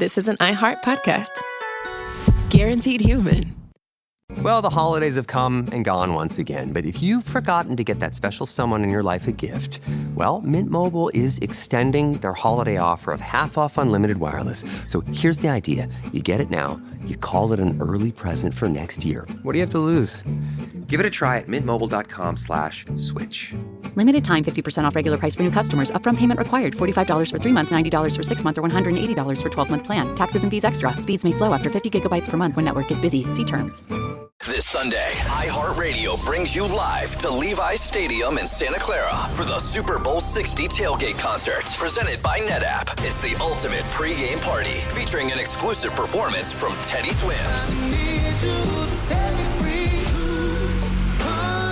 this is an iHeart podcast. Guaranteed human. Well, the holidays have come and gone once again, but if you've forgotten to get that special someone in your life a gift, well, Mint Mobile is extending their holiday offer of half off unlimited wireless. So here's the idea. You get it now, you call it an early present for next year. What do you have to lose? Give it a try at mintmobile.com/switch. Limited time 50% off regular price for new customers. Upfront payment required. $45 for 3 months, $90 for 6 months, or $180 for 12-month plan. Taxes and fees extra. Speeds may slow after 50 gigabytes per month when network is busy. See terms. This Sunday, iHeartRadio brings you live to Levi's Stadium in Santa Clara for the Super Bowl 60 tailgate concert, presented by NetApp. It's the ultimate pregame party, featuring an exclusive performance from Teddy Swims.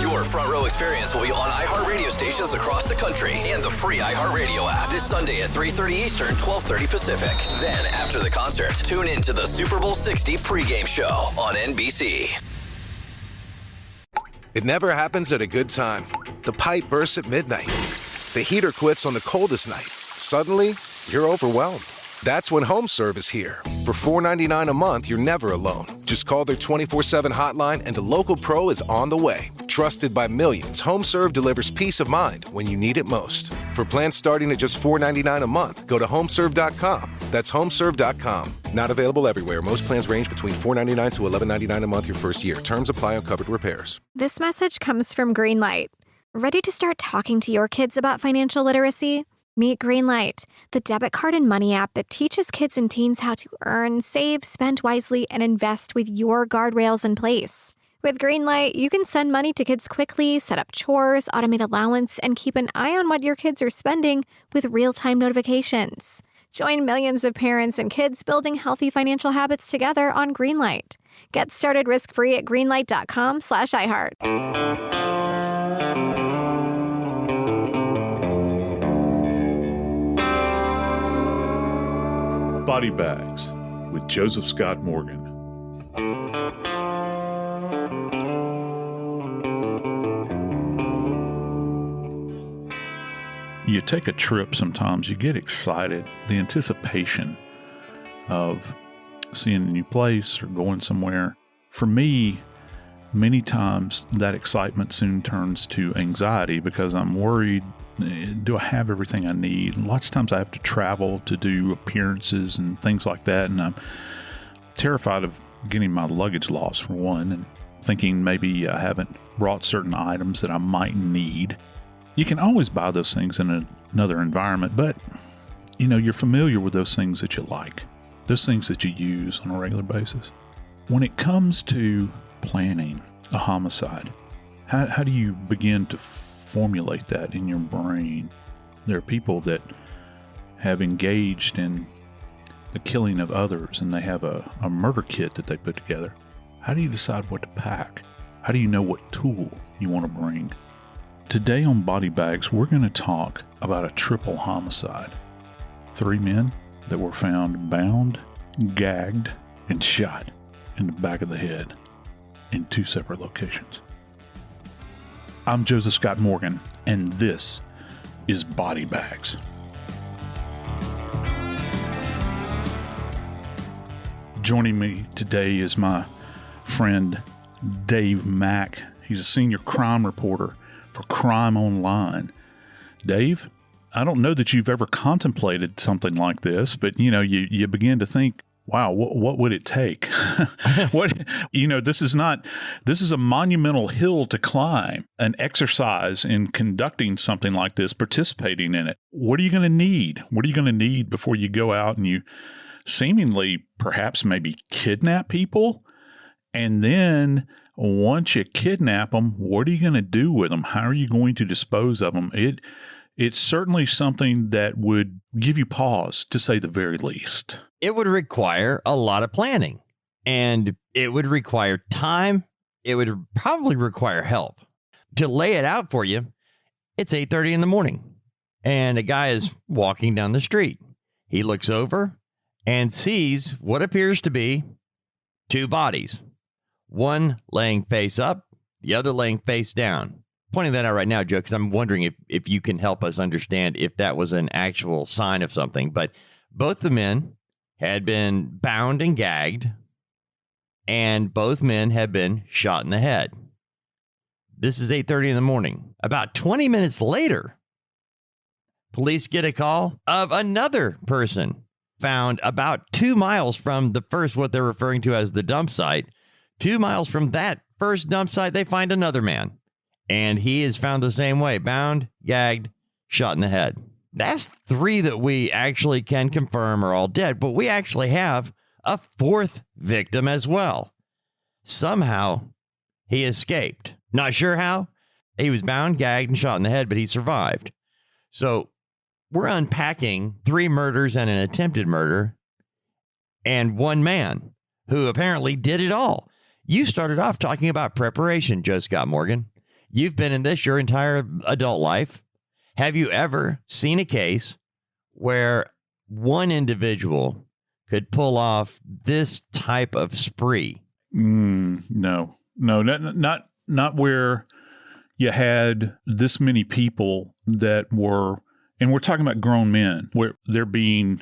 Your front row experience will be on iHeartRadio stations across the country and the free iHeartRadio app this Sunday at 3:30 Eastern, 12:30 Pacific. Then, after the concert, tune in to the Super Bowl 60 pregame show on NBC. It never happens at a good time. The pipe bursts at midnight. The heater quits on the coldest night. Suddenly, you're overwhelmed. That's when HomeServe is here. For $4.99 a month, you're never alone. Just call their 24/7 hotline and a local pro is on the way. Trusted by millions, HomeServe delivers peace of mind when you need it most. For plans starting at just $4.99 a month, go to homeserve.com. That's homeserve.com. Not available everywhere. Most plans range between $4.99 to $11.99 a month your first year. Terms apply on covered repairs. This message comes from Greenlight. Ready to start talking to your kids about financial literacy? Meet Greenlight, the debit card and money app that teaches kids and teens how to earn, save, spend wisely, and invest with your guardrails in place. With Greenlight, you can send money to kids quickly, set up chores, automate allowance, and keep an eye on what your kids are spending with real-time notifications. Join millions of parents and kids building healthy financial habits together on Greenlight. Get started risk-free at greenlight.com/iHeart. Body Bags with Joseph Scott Morgan. You take a trip sometimes, you get excited. The anticipation of seeing a new place or going somewhere. For me, many times that excitement soon turns to anxiety because I'm worried, do I have everything I need? And lots of times I have to travel to do appearances and things like that, and I'm terrified of getting my luggage lost, for one, and thinking maybe I haven't brought certain items that I might need. You can always buy those things in another environment, but you're familiar with those things that you like, those things that you use on a regular basis. When it comes to planning a homicide, how do you begin to formulate that in your brain? There are people that have engaged in the killing of others, and they have a murder kit that they put together. How do you decide what to pack? How do you know what tool you want to bring? Today on Body Bags, we're going to talk about a triple homicide. 3 men that were found bound, gagged, and shot in the back of the head in 2 separate locations. I'm Joseph Scott Morgan, and this is Body Bags. Joining me today is my friend Dave Mack. He's a senior crime reporter for Crime Online. Dave, I don't know that you've ever contemplated something like this, but you begin to think, wow, what would it take? This is a monumental hill to climb, an exercise in conducting something like this, participating in it. What are you going to need? What are you going to need before you go out and you seemingly perhaps maybe kidnap people? And then once you kidnap them, what are you going to do with them? How are you going to dispose of them? It's certainly something that would give you pause, to say the very least. It would require a lot of planning, and it would require time. It would probably require help. To lay it out for you, it's 8:30 in the morning, and a guy is walking down the street. He looks over and sees what appears to be 2 bodies. One laying face up, the other laying face down. Pointing that out right now, Joe, because I'm wondering if you can help us understand if that was an actual sign of something. But both the men had been bound and gagged, and both men had been shot in the head. This is 8:30 in the morning. About 20 minutes later, police get a call of another person found about 2 miles from the first, what they're referring to as the dump site. 2 miles from that first dump site, they find another man. And he is found the same way, bound, gagged, shot in the head. That's 3 that we actually can confirm are all dead, but we actually have a 4th victim as well. Somehow, he escaped. Not sure how. He was bound, gagged, and shot in the head, but he survived. So we're unpacking 3 murders and an attempted murder and one man who apparently did it all. You started off talking about preparation, Joe Scott Morgan. You've been in this your entire adult life. Have you ever seen a case where one individual could pull off this type of spree? No, not where you had this many people that were, and we're talking about grown men, where they're being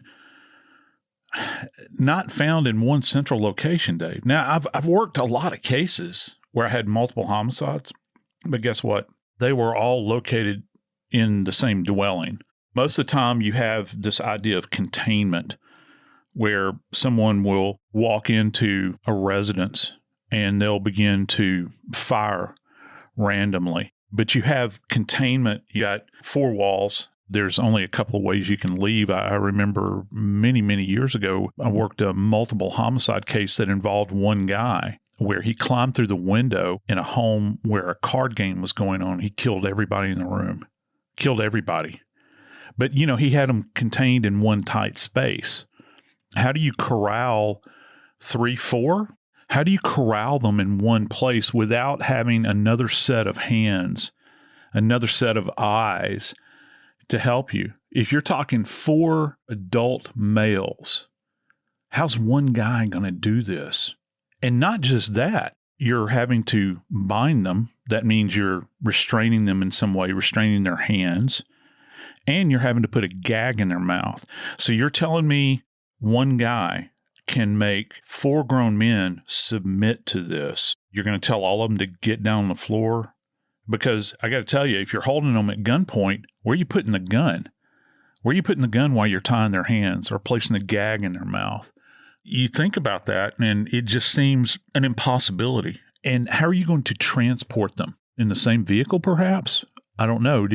not found in one central location, Dave. Now, I've worked a lot of cases where I had multiple homicides, but guess what? They were all located in the same dwelling. Most of the time, you have this idea of containment where someone will walk into a residence and they'll begin to fire randomly. But you have containment. You got 4 walls. There's only a couple of ways you can leave. I remember many, many years ago, I worked a multiple homicide case that involved one guy where he climbed through the window in a home where a card game was going on. He killed everybody in the room, killed everybody. But, you know, he had them contained in one tight space. How do you corral 3, 4? How do you corral them in one place without having another set of hands, another set of eyes to help you? If you're talking 4 adult males, how's one guy going to do this? And not just that, you're having to bind them. That means you're restraining them in some way, restraining their hands, and you're having to put a gag in their mouth. So you're telling me one guy can make 4 grown men submit to this. You're going to tell all of them to get down on the floor? Because I got to tell you, if you're holding them at gunpoint, where are you putting the gun? Where are you putting the gun while you're tying their hands or placing the gag in their mouth? You think about that, and it just seems an impossibility. And how are you going to transport them? In the same vehicle, perhaps? I don't know.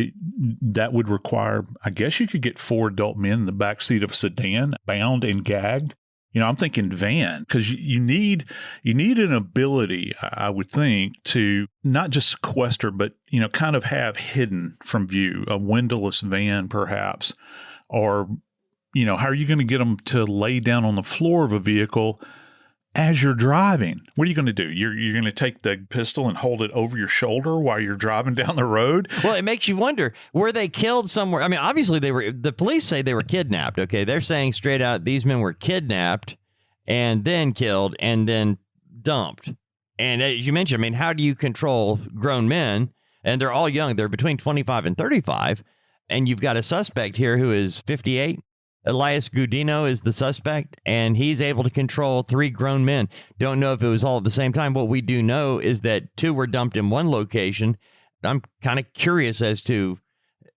That would require, I guess you could get 4 adult men in the backseat of a sedan, bound and gagged. You know, I'm thinking van, because you need an ability, I would think, to not just sequester, but, you know, kind of have hidden from view, a windowless van perhaps. Or, you know, how are you going to get them to lay down on the floor of a vehicle as you're driving? What are you going to do? You're going to take the pistol and hold it over your shoulder while you're driving down the road? Well, it makes you wonder, were they killed somewhere? I mean, obviously the police say they were kidnapped. Okay. They're saying straight out, these men were kidnapped and then killed and then dumped. And as you mentioned, I mean, how do you control grown men? And they're all young. They're between 25 and 35. And you've got a suspect here who is 58. Elias Gudino is the suspect, and he's able to control 3 grown men. Don't know if it was all at the same time. What we do know is that 2 were dumped in one location. I'm kind of curious as to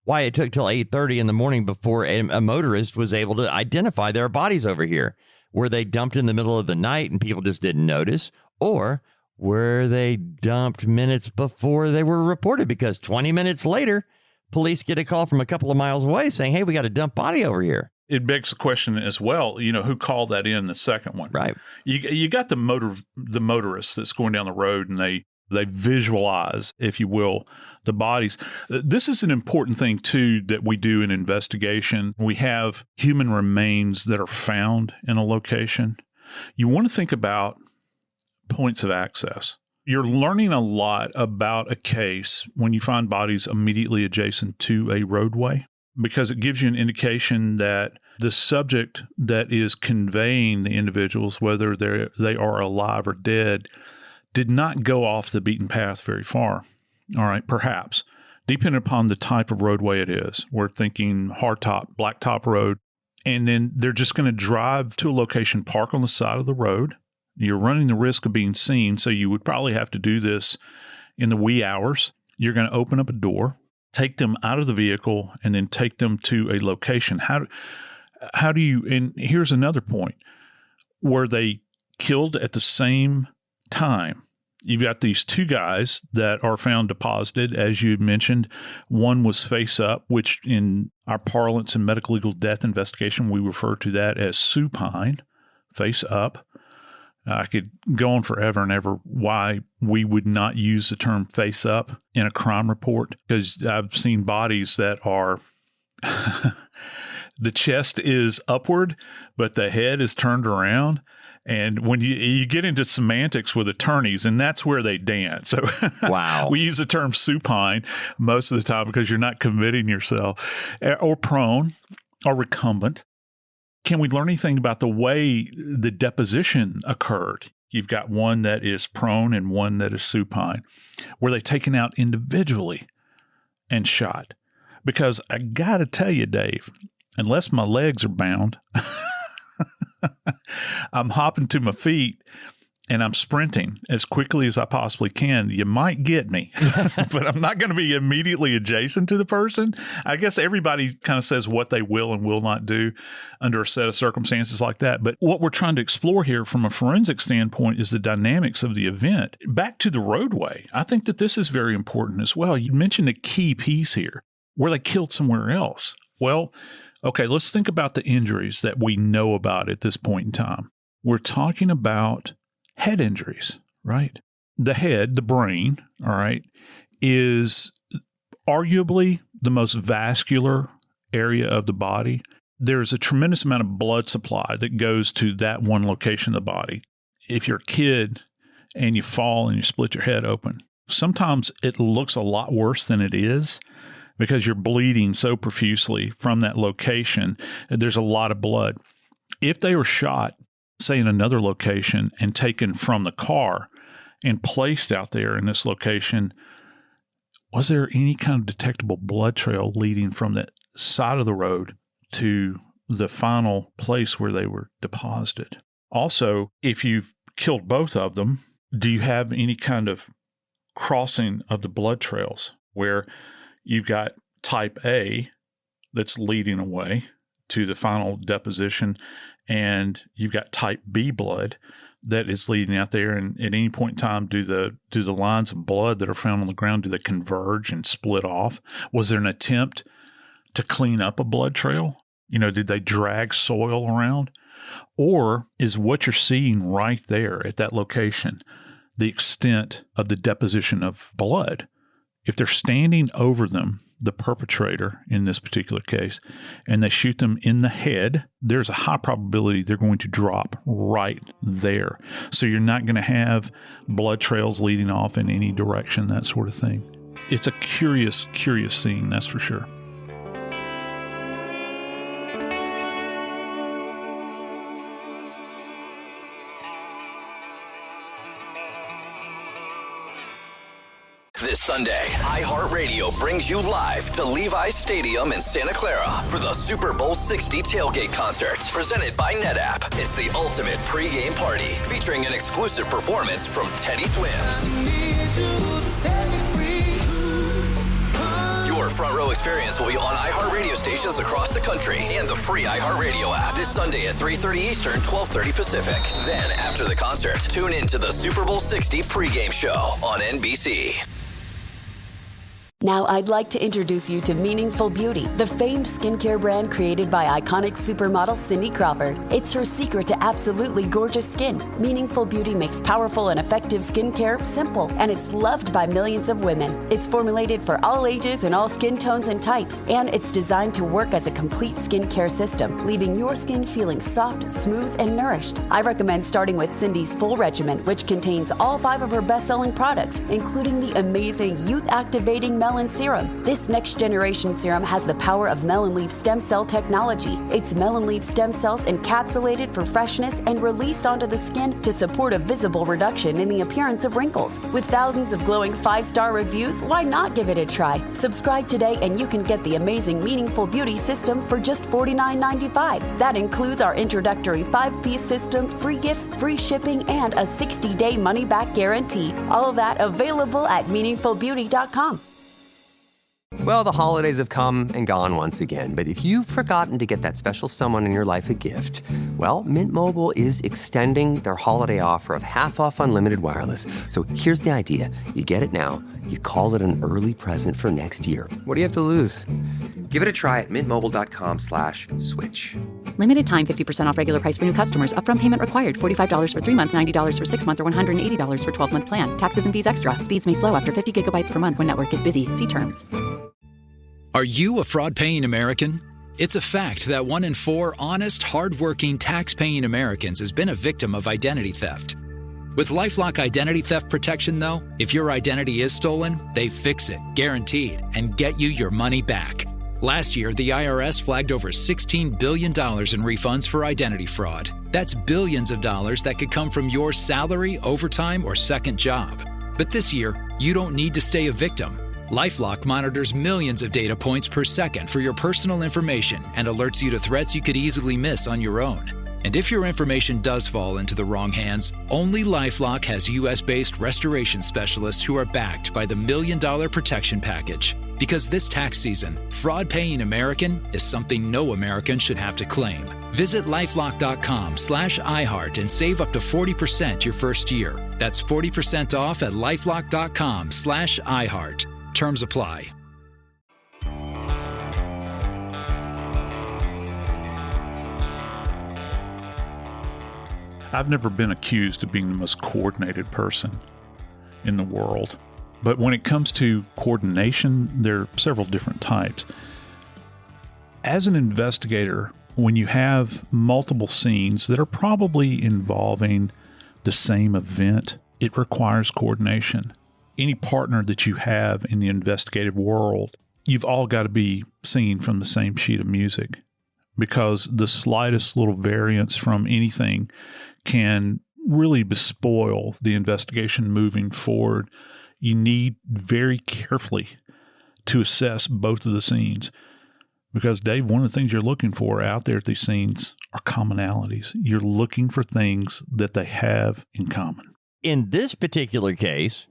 why it took till 8:30 in the morning before a motorist was able to identify their bodies over here. Were they dumped in the middle of the night and people just didn't notice? Or were they dumped minutes before they were reported? Because 20 minutes later, police get a call from a couple of miles away saying, hey, we got a dump body over here. It begs the question as well, you know, who called that in, the second one? Right. You got the motorist that's going down the road, and they visualize, if you will, the bodies. This is an important thing, too, that we do in investigation. We have human remains that are found in a location. You want to think about points of access. You're learning a lot about a case when you find bodies immediately adjacent to a roadway, because it gives you an indication that the subject that is conveying the individuals, whether they are alive or dead, did not go off the beaten path very far. All right, perhaps, depending upon the type of roadway it is. We're thinking hardtop, blacktop road, And then they're just going to drive to a location, park on the side of the road. You're running the risk of being seen, so you would probably have to do this in the wee hours. You're going to open up a door, take them out of the vehicle, and then take them to a location. How do you, and here's another point, were they killed at the same time? You've got these two guys that are found deposited, as you mentioned. One was face up, which in our parlance in medical legal death investigation, we refer to that as supine, face up. I could go on forever and ever why we would not use the term face up in a crime report, because I've seen bodies that are the chest is upward, but the head is turned around. And when you get into semantics with attorneys, and that's where they dance. So wow. We use the term supine most of the time because you're not committing yourself, or prone or recumbent. Can we learn anything about the way the deposition occurred? You've got one that is prone and one that is supine. Were they taken out individually and shot? Because I got to tell you, Dave, unless my legs are bound, I'm hopping to my feet and I'm sprinting as quickly as I possibly can. You might get me, but I'm not going to be immediately adjacent to the person. I guess everybody kind of says what they will and will not do under a set of circumstances like that. But what we're trying to explore here from a forensic standpoint is the dynamics of the event. Back to the roadway, I think that this is very important as well. You mentioned a key piece here. Were they killed somewhere else? Well, okay, let's think about the injuries that we know about at this point in time. We're talking about head injuries, right? The head, the brain, all right, is arguably the most vascular area of the body. There's a tremendous amount of blood supply that goes to that one location of the body. If you're a kid and you fall and you split your head open, sometimes it looks a lot worse than it is, because you're bleeding so profusely from that location. There's a lot of blood. If they were shot, say, in another location and taken from the car and placed out there in this location, was there any kind of detectable blood trail leading from that side of the road to the final place where they were deposited? Also, if you've killed both of them, do you have any kind of crossing of the blood trails where you've got type A that's leading away to the final deposition, and you've got type B blood that is leading out there? And at any point in time, do the lines of blood that are found on the ground, do they converge and split off? Was there an attempt to clean up a blood trail? Did they drag soil around? Or is what you're seeing right there at that location the extent of the deposition of blood? If they're standing over them, the perpetrator in this particular case, and they shoot them in the head, there's a high probability they're going to drop right there. So you're not going to have blood trails leading off in any direction, that sort of thing. It's a curious scene, that's for sure. This Sunday, iHeartRadio brings you live to Levi's Stadium in Santa Clara for the Super Bowl 60 tailgate concert, presented by NetApp. It's the ultimate pregame party, featuring an exclusive performance from Teddy Swims. Your front row experience will be on iHeartRadio stations across the country and the free iHeartRadio app this Sunday at 3:30 Eastern, 12:30 Pacific. Then, after the concert, tune in to the Super Bowl 60 pregame show on NBC. Now I'd like to introduce you to Meaningful Beauty, the famed skincare brand created by iconic supermodel Cindy Crawford. It's her secret to absolutely gorgeous skin. Meaningful Beauty makes powerful and effective skincare simple, and it's loved by millions of women. It's formulated for all ages and all skin tones and types, and it's designed to work as a complete skincare system, leaving your skin feeling soft, smooth, and nourished. I recommend starting with Cindy's full regimen, which contains all 5 of her best-selling products, including the amazing youth-activating Melon Serum. This next-generation serum has the power of melon leaf stem cell technology. It's melon leaf stem cells encapsulated for freshness and released onto the skin to support a visible reduction in the appearance of wrinkles. With thousands of glowing 5-star reviews, why not give it a try? Subscribe today and you can get the amazing Meaningful Beauty system for just $49.95. That includes our introductory 5-piece system, free gifts, free shipping, and a 60-day money-back guarantee. All of that available at meaningfulbeauty.com. Well, the holidays have come and gone once again, but if you've forgotten to get that special someone in your life a gift, well, Mint Mobile is extending their holiday offer of half off unlimited wireless. So here's the idea. You get it now, you call it an early present for next year. What do you have to lose? Give it a try at mintmobile.com/switch. Limited time 50% off regular price for new customers. Upfront payment required. $45 for 3 months, $90 for 6 months, or $180 for 12-month plan. Taxes and fees extra. Speeds may slow after 50 gigabytes per month when network is busy. See terms. Are you a fraud-paying American? It's a fact that 1 in 4 honest, hard-working, tax-paying Americans has been a victim of identity theft. With LifeLock Identity Theft Protection, though, if your identity is stolen, they fix it, guaranteed, and get you your money back. Last year, the IRS flagged over $16 billion in refunds for identity fraud. That's billions of dollars that could come from your salary, overtime, or second job. But this year, you don't need to stay a victim. LifeLock monitors millions of data points per second for your personal information and alerts you to threats you could easily miss on your own. And if your information does fall into the wrong hands, only LifeLock has U.S.-based restoration specialists who are backed by the $1 Million Protection Package. Because this tax season, fraud-paying American is something no American should have to claim. Visit LifeLock.com/iHeart and save up to 40% your first year. That's 40% off at LifeLock.com/iHeart. Terms apply. I've never been accused of being the most coordinated person in the world. But when it comes to coordination, there are several different types. As an investigator, when you have multiple scenes that are probably involving the same event, it requires coordination. Any partner that you have in the investigative world, you've all got to be singing from the same sheet of music, because the slightest little variance from anything can really bespoil the investigation moving forward. You need very carefully to assess both of the scenes, because, Dave, one of the things you're looking for out there at these scenes are commonalities. You're looking for things that they have in common. In this particular case,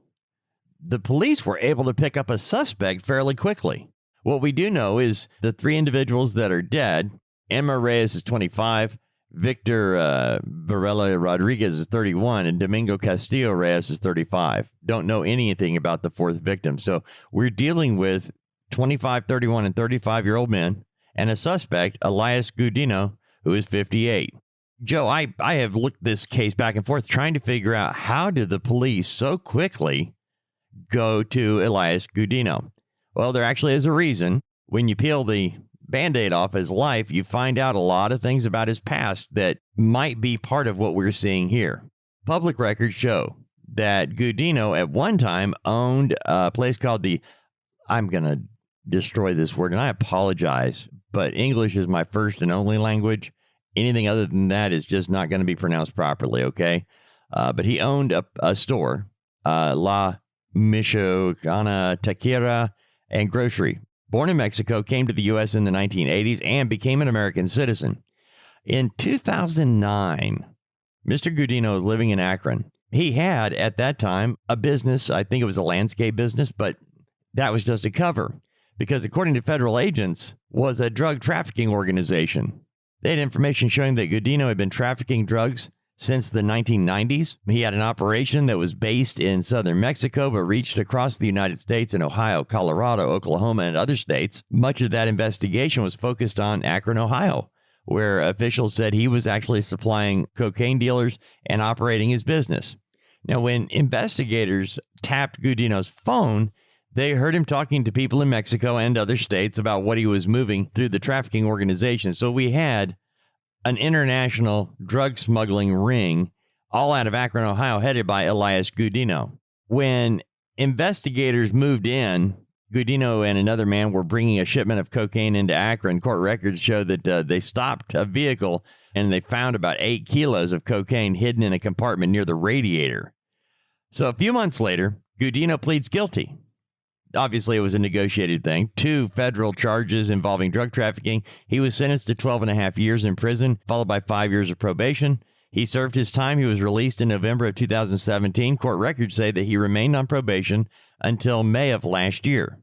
the police were able to pick up a suspect fairly quickly. What we do know is the 3 individuals that are dead, Emma Reyes is 25, Victor Varela Rodriguez is 31, and Domingo Castillo Reyes is 35. Don't know anything about the 4th victim. So we're dealing with 25, 31, and 35-year-old men, and a suspect, Elias Gudino, who is 58. Joe, I have looked this case back and forth trying to figure out, how did the police so quickly go to Elias Gudino? Well, there actually is a reason. When you peel the Band-Aid off his life, you find out a lot of things about his past that might be part of what we're seeing here. Public records show that Gudino at one time owned a place called I'm going to destroy this word, and I apologize, but English is my first and only language. Anything other than that is just not going to be pronounced properly, okay? But he owned a store, La Michoacana Taqueria and Grocery. Born in Mexico, came to the U.S. in the 1980s and became an American citizen. In 2009, Mr. Gudino was living in Akron. He had, at that time, a business. I think it was a landscape business, but that was just a cover, because according to federal agents, was a drug trafficking organization. They had information showing that Gudino had been trafficking drugs since the 1990s. He had an operation that was based in southern Mexico, but reached across the United States in Ohio, Colorado, Oklahoma, and other states. Much of that investigation was focused on Akron, Ohio, where officials said he was actually supplying cocaine dealers and operating his business. Now, when investigators tapped Gudino's phone, they heard him talking to people in Mexico and other states about what he was moving through the trafficking organization. So we had an international drug smuggling ring, all out of Akron, Ohio, headed by Elias Gudino. When investigators moved in Gudino and another man were bringing a shipment of cocaine into Akron. Court records show that they stopped a vehicle and they found about 8 kilos of cocaine hidden in a compartment near the radiator. So a few months later, Gudino pleads guilty. Obviously, it was a negotiated thing. 2 federal charges involving drug trafficking. He was sentenced to 12.5 years in prison, followed by 5 years of probation. He served his time. He was released in November of 2017. Court records say that he remained on probation until May of last year.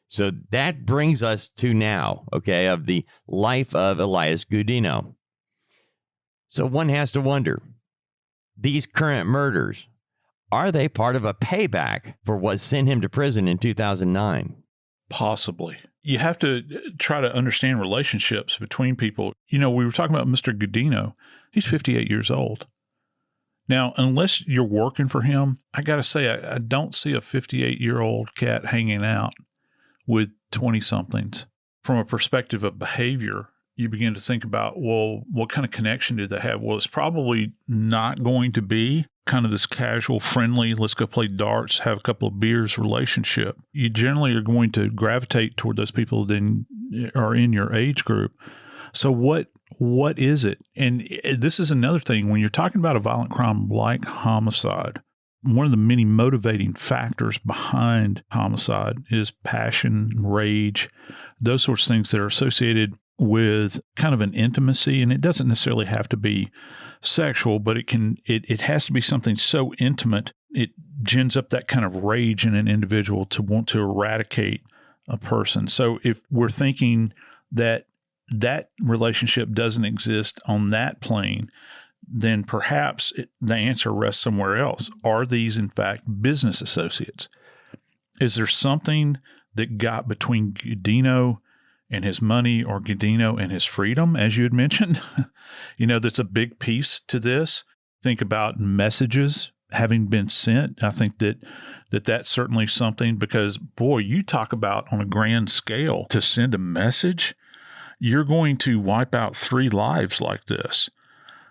So that brings us to now, okay, of the life of Elias Gudino. So one has to wonder, these current murders, are they part of a payback for what sent him to prison in 2009? Possibly. You have to try to understand relationships between people. You know, we were talking about Mr. Gudino. He's 58 years old. Now, unless you're working for him, I got to say, I don't see a 58-year-old cat hanging out with 20-somethings. From a perspective of behavior, you begin to think about, well, what kind of connection did they have? Well, it's probably not going to be kind of this casual, friendly, let's go play darts, have a couple of beers relationship. You generally are going to gravitate toward those people that are in your age group. So what is it? And this is another thing. When you're talking about a violent crime like homicide, one of the many motivating factors behind homicide is passion, rage, those sorts of things that are associated with kind of an intimacy. And it doesn't necessarily have to be sexual, but it has to be something so intimate, it gins up that kind of rage in an individual to want to eradicate a person. So if we're thinking that relationship doesn't exist on that plane, then perhaps the answer rests somewhere else. Are these, in fact, business associates? Is there something that got between Gudino and his money, or Gudino and his freedom, as you had mentioned? You know, that's a big piece to this. Think about messages having been sent. I think that's certainly something, because, boy, you talk about on a grand scale to send a message, you're going to wipe out 3 lives like this.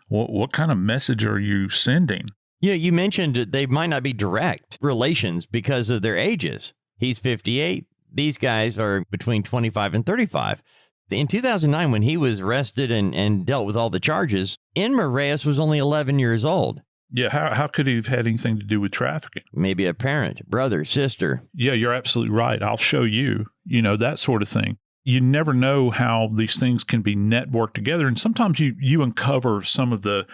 What kind of message are you sending? Yeah, you mentioned they might not be direct relations because of their ages. He's 58. These guys are between 25 and 35. In 2009, when he was arrested and dealt with all the charges, Murderous was only 11 years old. Yeah, how could he have had anything to do with trafficking? Maybe a parent, brother, sister. Yeah, you're absolutely right. I'll show you, that sort of thing. You never know how these things can be networked together. And sometimes you uncover some of the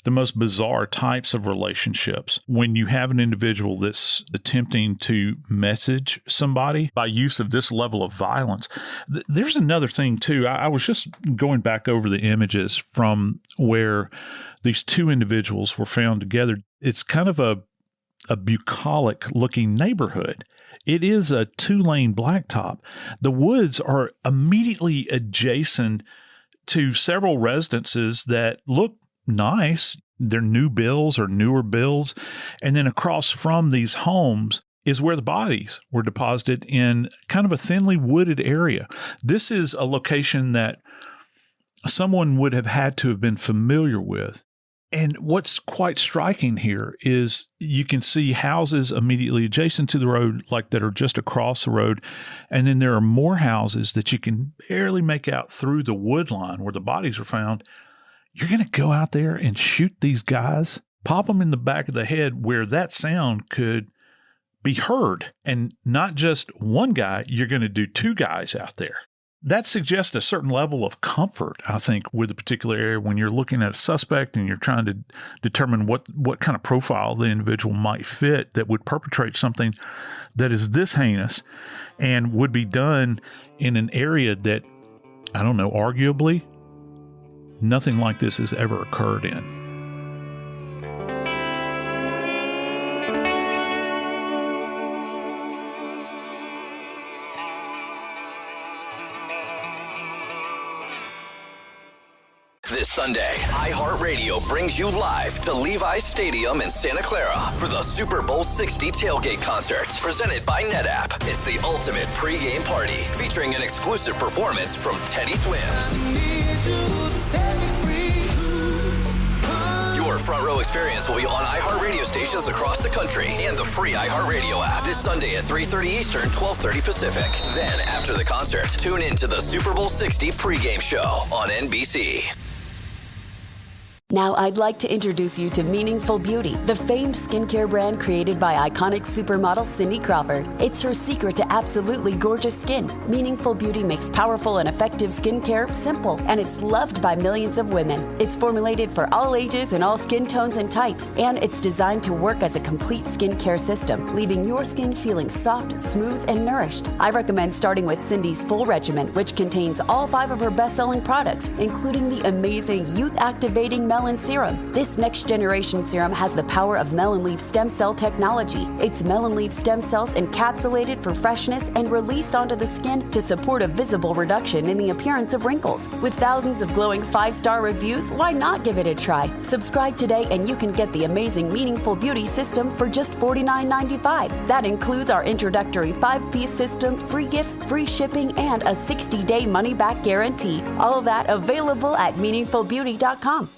most bizarre types of relationships when you have an individual that's attempting to message somebody by use of this level of violence. There's another thing, too. I was just going back over the images from where these 2 individuals were found together. It's kind of a bucolic-looking neighborhood. It is a 2-lane blacktop. The woods are immediately adjacent to several residences that look nice. They're new builds or newer builds. And then across from these homes is where the bodies were deposited in kind of a thinly wooded area. This is a location that someone would have had to have been familiar with. And what's quite striking here is you can see houses immediately adjacent to the road, like that are just across the road. And then there are more houses that you can barely make out through the wood line where the bodies are found. You're going to go out there and shoot these guys, pop them in the back of the head where that sound could be heard. And not just one guy, you're going to do 2 guys out there. That suggests a certain level of comfort, I think, with a particular area when you're looking at a suspect and you're trying to determine what kind of profile the individual might fit that would perpetrate something that is this heinous and would be done in an area that, I don't know, arguably nothing like this has ever occurred in. This Sunday, iHeartRadio brings you live to Levi's Stadium in Santa Clara for the Super Bowl 60 tailgate concert, presented by NetApp. It's the ultimate pregame party, featuring an exclusive performance from Teddy Swims. Your Your front row experience will be on iHeart radio stations across the country and the free iHeartRadio app this Sunday at 3:30 Eastern, 12:30 Pacific. Then, after the concert, tune in to the Super Bowl 60 pregame show on NBC. Now I'd like to introduce you to Meaningful Beauty, the famed skincare brand created by iconic supermodel Cindy Crawford. It's her secret to absolutely gorgeous skin. Meaningful Beauty makes powerful and effective skincare simple, and it's loved by millions of women. It's formulated for all ages and all skin tones and types, and it's designed to work as a complete skincare system, leaving your skin feeling soft, smooth, and nourished. I recommend starting with Cindy's full regimen, which contains all 5 of her best-selling products, including the amazing youth-activating Melon Serum. This next-generation serum has the power of melon leaf stem cell technology. It's melon leaf stem cells encapsulated for freshness and released onto the skin to support a visible reduction in the appearance of wrinkles. With thousands of glowing 5-star reviews, why not give it a try? Subscribe today and you can get the amazing Meaningful Beauty system for just $49.95. That includes our introductory 5-piece system, free gifts, free shipping, and a 60-day money-back guarantee. All of that available at meaningfulbeauty.com.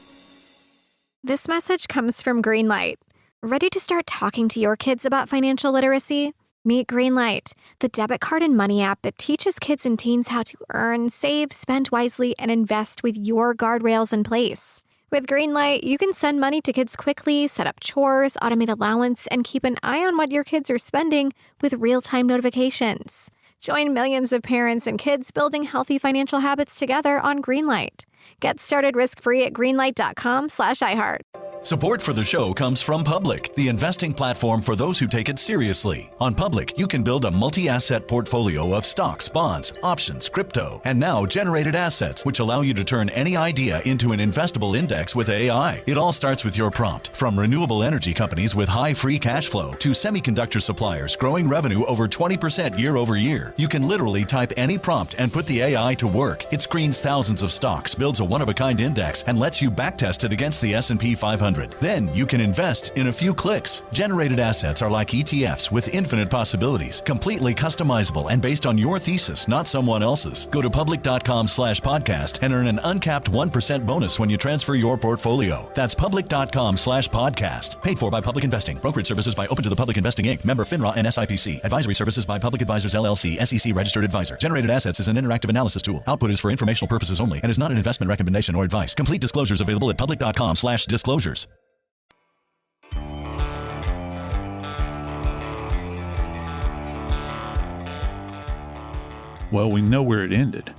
This message comes from Greenlight. Ready to start talking to your kids about financial literacy? Meet Greenlight, the debit card and money app that teaches kids and teens how to earn, save, spend wisely, and invest with your guardrails in place. With Greenlight, you can send money to kids quickly, set up chores, automate allowance, and keep an eye on what your kids are spending with real-time notifications. Join millions of parents and kids building healthy financial habits together on Greenlight. Get started risk-free at greenlight.com/iHeart. Support for the show comes from Public, the investing platform for those who take it seriously. On Public, you can build a multi-asset portfolio of stocks, bonds, options, crypto, and now generated assets, which allow you to turn any idea into an investable index with AI. It all starts with your prompt. From renewable energy companies with high free cash flow to semiconductor suppliers growing revenue over 20% year over year, you can literally type any prompt and put the AI to work. It screens thousands of stocks, builds a one-of-a-kind index, and lets you backtest it against the S&P 500. Then you can invest in a few clicks. Generated assets are like ETFs with infinite possibilities, completely customizable and based on your thesis, not someone else's. Go to public.com/podcast and earn an uncapped 1% bonus when you transfer your portfolio. That's public.com/podcast. Paid for by Public Investing. Brokerage services by Open to the Public Investing Inc. Member FINRA and SIPC. Advisory services by Public Advisors LLC, SEC registered advisor. Generated assets is an interactive analysis tool. Output is for informational purposes only and is not an investment recommendation or advice. Complete disclosures available at public.com/disclosures. Well, we know where it ended.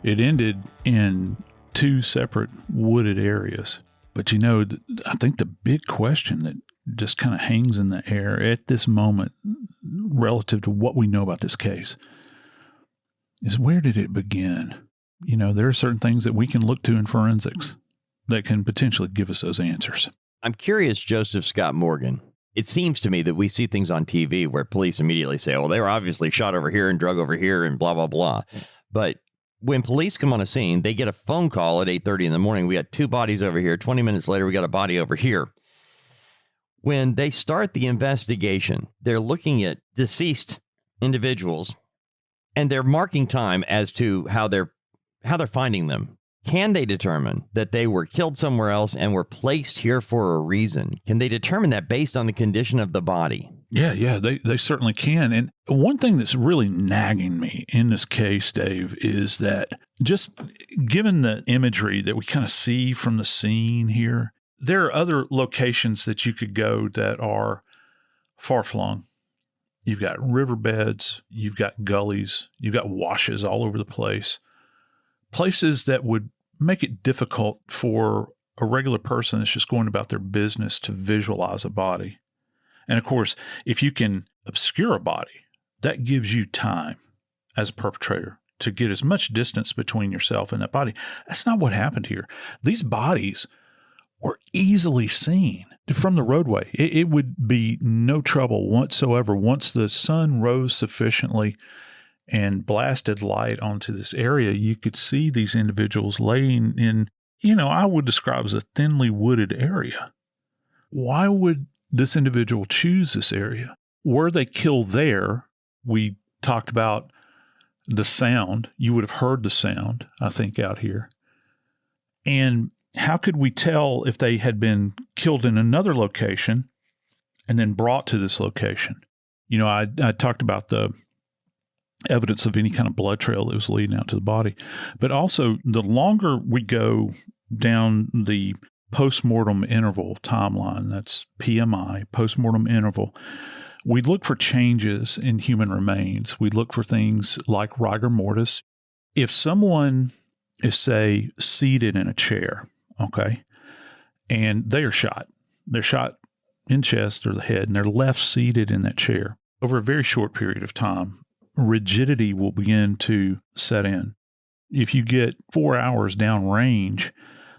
It ended in 2 separate wooded areas. But you know, I think the big question that just kind of hangs in the air at this moment relative to what we know about this case is, where did it begin? You know, there are certain things that we can look to in forensics that can potentially give us those answers. I'm curious, Joseph Scott Morgan. It seems to me that we see things on TV where police immediately say, well, they were obviously shot over here and drug over here and blah, blah, blah. But when police come on a scene, they get a phone call at 8:30 in the morning. We got 2 bodies over here. 20 minutes later, we got a body over here. When they start the investigation, they're looking at deceased individuals and they're marking time as to how they're finding them. Can they determine that they were killed somewhere else and were placed here for a reason? Can they determine that based on the condition of the body? Yeah, they certainly can. And one thing that's really nagging me in this case, Dave, is that just given the imagery that we kind of see from the scene here, there are other locations that you could go that are far-flung. You've got riverbeds, you've got gullies, you've got washes all over the place. Places that would make it difficult for a regular person that's just going about their business to visualize a body. And of course, if you can obscure a body, that gives you time as a perpetrator to get as much distance between yourself and that body. That's not what happened here. These bodies were easily seen from the roadway. It would be no trouble whatsoever once the sun rose sufficiently and blasted light onto this area. You could see these individuals laying in, I would describe as a thinly wooded area. Why would this individual choose this area? Were they killed there? We talked about the sound. You would have heard the sound, I think, out here. And how could we tell if they had been killed in another location and then brought to this location? You know, I talked about the evidence of any kind of blood trail that was leading out to the body, but also the longer we go down the postmortem interval timeline, that's PMI, postmortem interval, we look for changes in human remains. We look for things like rigor mortis. If someone is, say, seated in a chair, okay, and they are shot, they're shot in chest or the head, and they're left seated in that chair, over a very short period of time, rigidity will begin to set in. If you get 4 hours down range,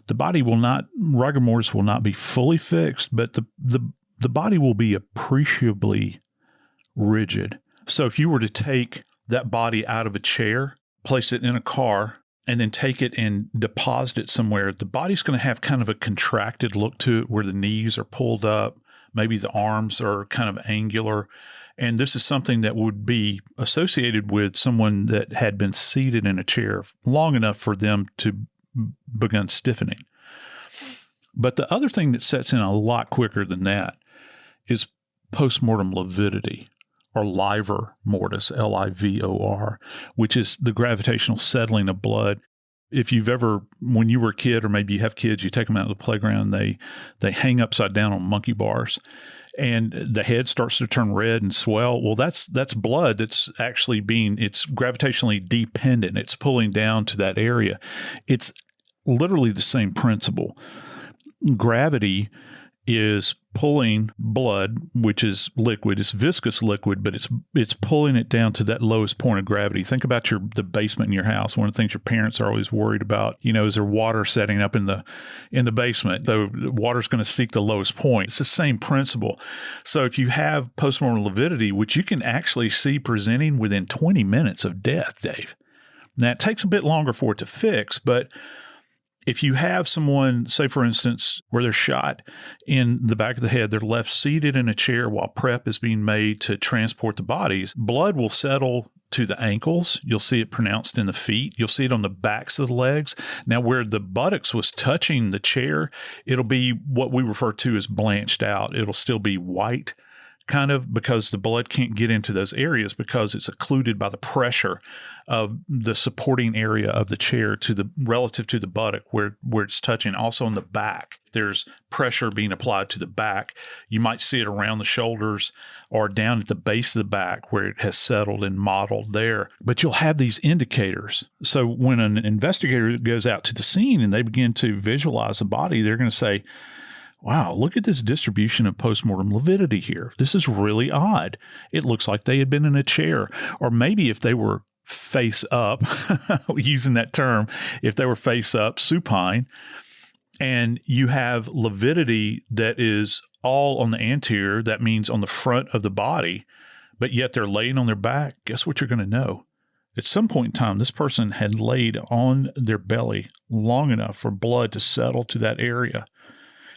the body will not, rigor mortis will not be fully fixed, but the body will be appreciably rigid. So if you were to take that body out of a chair, place it in a car, and then take it and deposit it somewhere, the body's going to have kind of a contracted look to it where the knees are pulled up, maybe the arms are kind of angular. And this is something that would be associated with someone that had been seated in a chair long enough for them to begin stiffening. But the other thing that sets in a lot quicker than that is postmortem lividity, or livor mortis, Livor, which is the gravitational settling of blood. If you've ever, when you were a kid, or maybe you have kids, you take them out to the playground, they hang upside down on monkey bars, and the head starts to turn red and swell. Well, that's blood that's actually it's gravitationally dependent. It's pulling down to that area. It's literally the same principle. Gravity is pulling blood, which is liquid. It's viscous liquid, but it's pulling it down to that lowest point of gravity. Think about the basement in your house. One of the things your parents are always worried about, is there water setting up in the basement? The water's going to seek the lowest point. It's the same principle. So if you have postmortem lividity, which you can actually see presenting within 20 minutes of death, Dave. Now, it takes a bit longer for it to fix, but if you have someone, say, for instance, where they're shot in the back of the head, they're left seated in a chair while prep is being made to transport the bodies, blood will settle to the ankles. You'll see it pronounced in the feet. You'll see it on the backs of the legs. Now, where the buttocks was touching the chair, it'll be what we refer to as blanched out. It'll still be white, kind of, because the blood can't get into those areas because it's occluded by the pressure of the supporting area of the chair relative to the buttock where it's touching. Also on the back, there's pressure being applied to the back. You might see it around the shoulders or down at the base of the back where it has settled and modeled there. But you'll have these indicators. So when an investigator goes out to the scene and they begin to visualize the body, they're going to say, wow, look at this distribution of postmortem lividity here. This is really odd. It looks like they had been in a chair. Or maybe if they were face up, using that term, if they were face up, supine, and you have lividity that is all on the anterior, that means on the front of the body, but yet they're laying on their back, guess what you're going to know? At some point in time, this person had laid on their belly long enough for blood to settle to that area.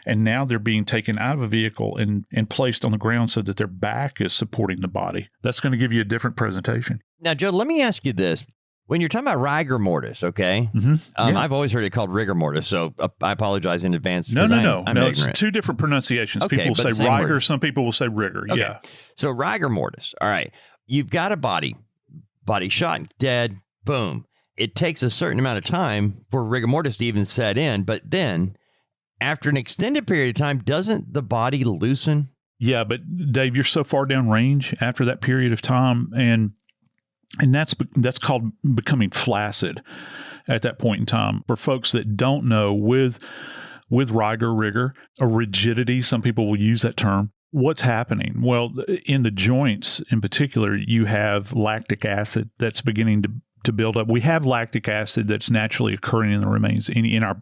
And now they're being taken out of a vehicle and placed on the ground so that their back is supporting the body. That's going to give you a different presentation. Now, Joe, let me ask you this. When you're talking about rigor mortis, okay? Mm-hmm. I've always heard it called rigor mortis, so I apologize in advance. No. I'm It's ignorant. two different pronunciations. Okay, people will say rigor, word. some people will say rigor. Okay. Yeah. So rigor mortis, all right. You've got a body shot, dead, boom. It takes a certain amount of time for rigor mortis to even set in, but then after an extended period of time, doesn't the body loosen? Yeah, but Dave, you're so far down range after that period of time, and that's called becoming flaccid at that point in time. For folks that don't know, with rigor, or rigidity, some people will use that term. What's happening? Well, in the joints in particular, you have lactic acid that's beginning to build up. We have lactic acid that's naturally occurring in the remains in our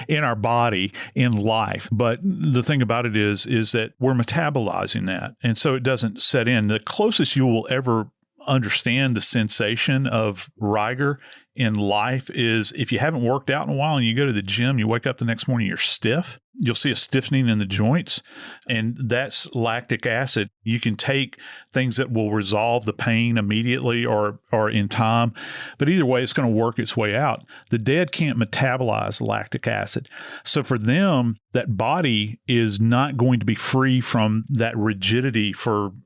in our body in life. But the thing about it is that we're metabolizing that, and so it doesn't set in. The closest you will ever understand the sensation of rigor in life is if you haven't worked out in a while and you go to the gym, you wake up the next morning, you're stiff. you'll see a stiffening in the joints, and that's lactic acid. You can take things that will resolve the pain immediately or in time, but either way, it's going to work its way out. The dead can't metabolize lactic acid. So for them, that body is not going to be free from that rigidity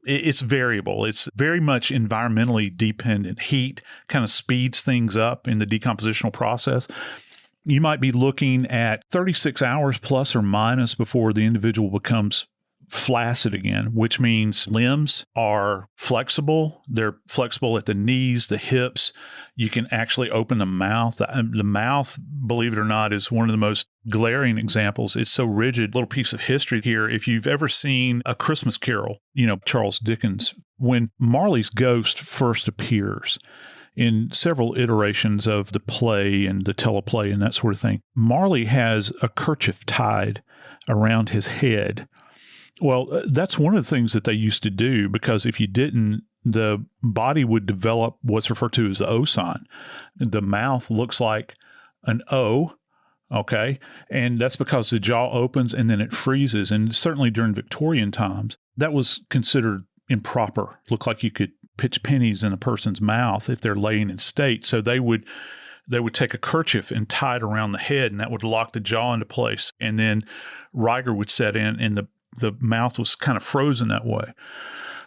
it's variable. It's very much environmentally dependent. Heat kind of speeds things up in the decompositional process. You might be looking at 36 hours plus or minus before the individual becomes flaccid again, which means limbs are flexible. They're flexible at the knees, the hips. You can actually open the mouth. The mouth, believe it or not, is one of the most glaring examples. It's so rigid. Little piece of history here. If you've ever seen A Christmas Carol, Charles Dickens, when Marley's ghost first appears, in several iterations of the play and the teleplay and that sort of thing, Marley has a kerchief tied around his head. Well, that's one of the things that they used to do, because if you didn't, the body would develop what's referred to as the O sign. The mouth looks like an O, okay? And that's because the jaw opens and then it freezes. And certainly during Victorian times, that was considered improper. Looked like you could pitch pennies in a person's mouth if they're laying in state. So they would take a kerchief and tie it around the head, and that would lock the jaw into place. And then rigor would set in, and the mouth was kind of frozen that way.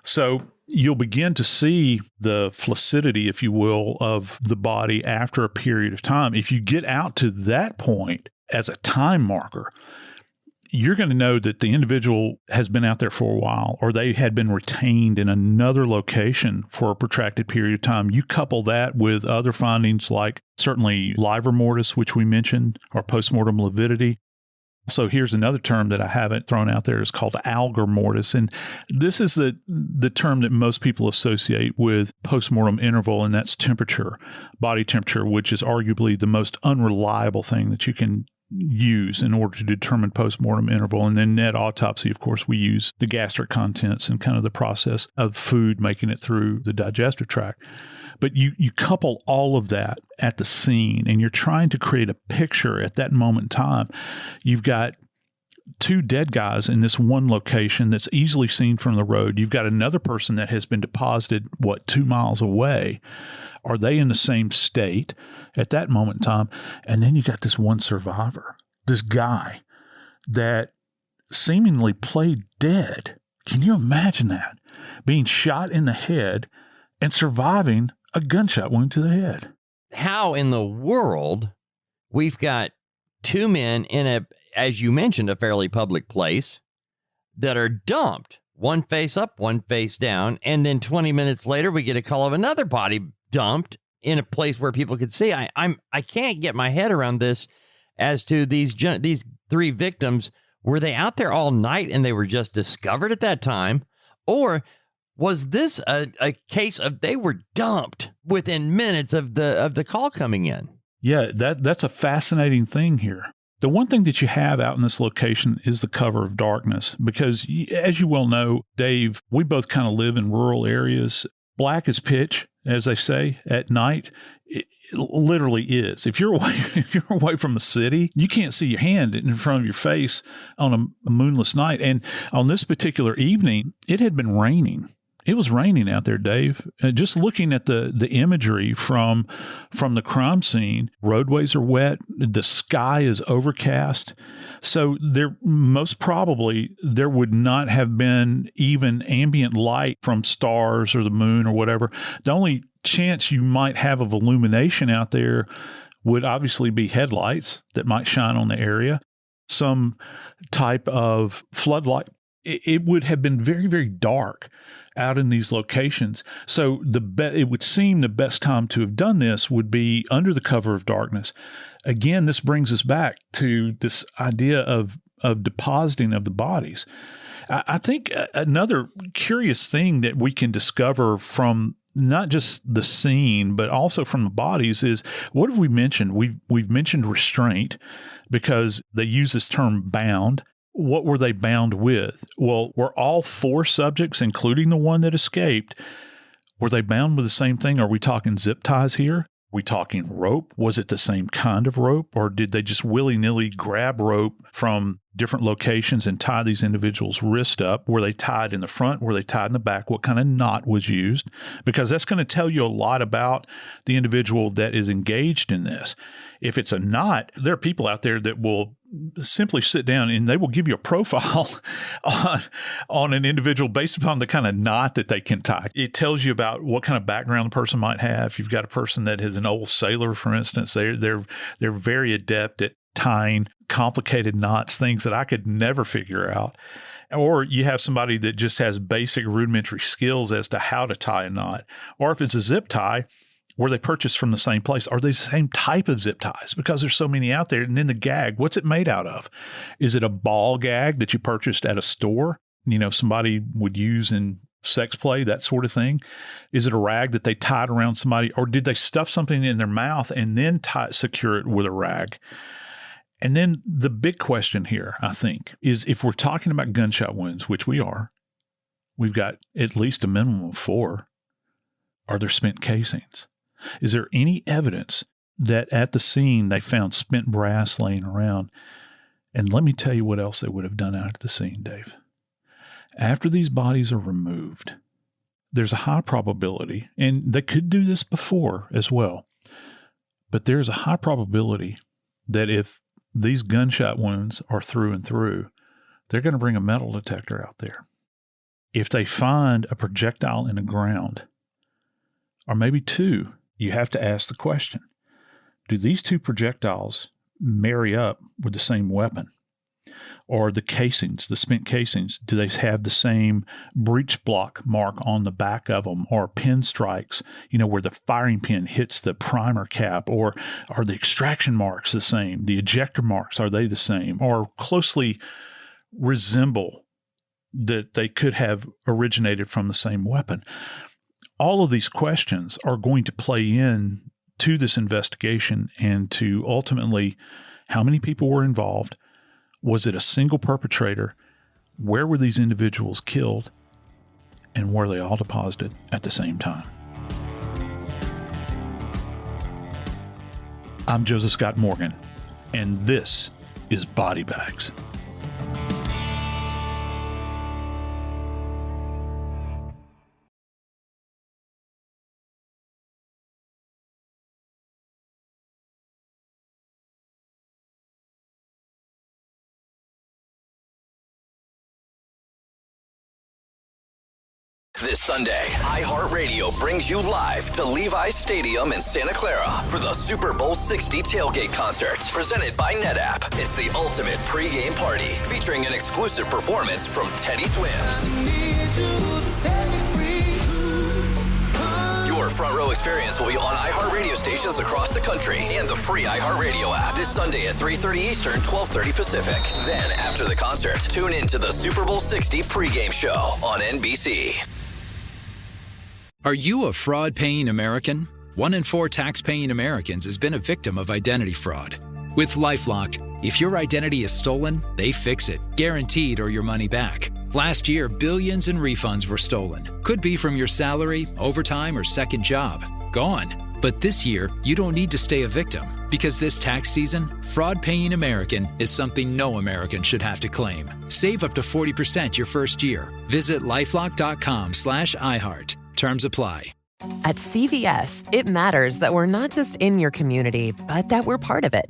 So you'll begin to see the flaccidity, if you will, of the body after a period of time. If you get out to that point as a time marker, you're going to know that the individual has been out there for a while, or they had been retained in another location for a protracted period of time. You couple that with other findings like certainly livor mortis, which we mentioned, or postmortem lividity. So here's another term that I haven't thrown out there. It's called algor mortis. And this is the term that most people associate with postmortem interval, and that's temperature, body temperature, which is arguably the most unreliable thing that you can use in order to determine postmortem interval. And then at autopsy, of course, we use the gastric contents and kind of the process of food making it through the digestive tract. But you couple all of that at the scene, and you're trying to create a picture at that moment in time. You've got two dead guys in this one location that's easily seen from the road. You've got another person that has been deposited, 2 miles away. Are they in the same state at that moment in time? And then you got this one survivor, this guy that seemingly played dead. Can you imagine that? Being shot in the head and surviving a gunshot wound to the head. How in the world we've got two men in as you mentioned, a fairly public place that are dumped, one face up, one face down, and then 20 minutes later we get a call of another body dumped in a place where people could see. I can't get my head around this as to these three victims. Were they out there all night and they were just discovered at that time? Or was this a case of they were dumped within minutes of the call coming in? Yeah, that's a fascinating thing here. The one thing that you have out in this location is the cover of darkness, because as you well know, Dave, we both kind of live in rural areas. Black as pitch, as they say, at night. It literally is. If you're away from a city, you can't see your hand in front of your face on a moonless night. And on this particular evening, it had been raining. It was raining out there, Dave. Just looking at the imagery from the crime scene, roadways are wet. The sky is overcast. So most probably there would not have been even ambient light from stars or the moon or whatever. The only chance you might have of illumination out there would obviously be headlights that might shine on the area, some type of floodlight. It would have been very, very dark out in these locations. So it would seem the best time to have done this would be under the cover of darkness. Again, this brings us back to this idea of depositing of the bodies. I think another curious thing that we can discover from not just the scene, but also from the bodies is, what have we mentioned? We've mentioned restraint, because they use this term bound. What were they bound with? Well, were all four subjects, including the one that escaped, were they bound with the same thing? Are we talking zip ties here? We talking rope? Was it the same kind of rope, or did they just willy-nilly grab rope from different locations and tie these individuals' wrist up? Were they tied in the front? Were they tied in the back? What kind of knot was used? Because that's going to tell you a lot about the individual that is engaged in this. If it's a knot, there are people out there that will simply sit down and they will give you a profile on an individual based upon the kind of knot that they can tie. It tells you about what kind of background the person might have. If you've got a person that is an old sailor, for instance, they're very adept at tying complicated knots, things that I could never figure out. Or you have somebody that just has basic rudimentary skills as to how to tie a knot. Or if it's a zip tie, were they purchased from the same place? Are they the same type of zip ties? Because there's so many out there. And then the gag, what's it made out of? Is it a ball gag that you purchased at a store? Somebody would use in sex play, that sort of thing. Is it a rag that they tied around somebody? Or did they stuff something in their mouth and then secure it with a rag? And then the big question here, I think, is if we're talking about gunshot wounds, which we are, we've got at least a minimum of 4. Are there spent casings? Is there any evidence that at the scene they found spent brass laying around? And let me tell you what else they would have done out at the scene, Dave. After these bodies are removed, there's a high probability, and they could do this before as well, but there's a high probability that if these gunshot wounds are through and through, they're going to bring a metal detector out there. If they find a projectile in the ground, or maybe 2, you have to ask the question, do these 2 projectiles marry up with the same weapon? Or the casings, the spent casings, do they have the same breech block mark on the back of them, or pin strikes, where the firing pin hits the primer cap? Or are the extraction marks the same? The ejector marks, are they the same? Or closely resemble that they could have originated from the same weapon? All of these questions are going to play in to this investigation and to ultimately how many people were involved. Was it a single perpetrator? Where were these individuals killed? And were they all deposited at the same time? I'm Joseph Scott Morgan, and this is Body Bags. This Sunday, iHeartRadio brings you live to Levi's Stadium in Santa Clara for the Super Bowl 60 tailgate concert, presented by NetApp. It's the ultimate pregame party, featuring an exclusive performance from Teddy Swims. Your front row experience will be on iHeartRadio stations across the country and the free iHeartRadio app this Sunday at 3:30 Eastern, 12:30 Pacific. Then, after the concert, tune in to the Super Bowl 60 pregame show on NBC. Are you a fraud-paying American? 1 in 4 tax-paying Americans has been a victim of identity fraud. With LifeLock, if your identity is stolen, they fix it, guaranteed, or your money back. Last year, billions in refunds were stolen. Could be from your salary, overtime, or second job. Gone. But this year, you don't need to stay a victim, because this tax season, fraud-paying American is something no American should have to claim. Save up to 40% your first year. Visit lifelock.com/iHeart. Terms apply. At CVS, it matters that we're not just in your community, but that we're part of it.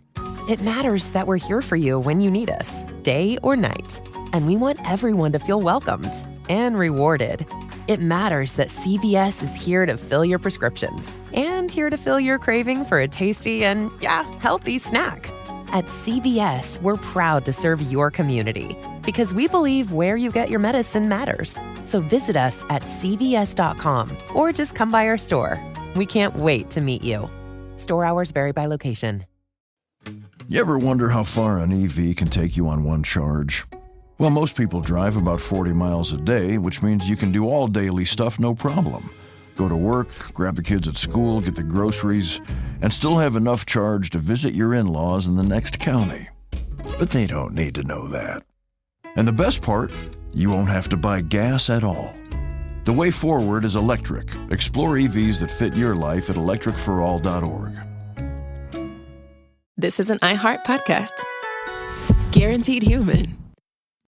It matters that we're here for you when you need us, day or night. And we want everyone to feel welcomed and rewarded. It matters that CVS is here to fill your prescriptions and here to fill your craving for a tasty and, healthy snack. At CVS, we're proud to serve your community because we believe where you get your medicine matters. So visit us at cvs.com or just come by our store. We can't wait to meet you. Store hours vary by location. You ever wonder how far an EV can take you on one charge? Well, most people drive about 40 miles a day, which means you can do all daily stuff no problem. Go to work, grab the kids at school, get the groceries, and still have enough charge to visit your in-laws in the next county. But they don't need to know that. And the best part, you won't have to buy gas at all. The way forward is electric. Explore EVs that fit your life at electricforall.org. This is an iHeart podcast. Guaranteed human.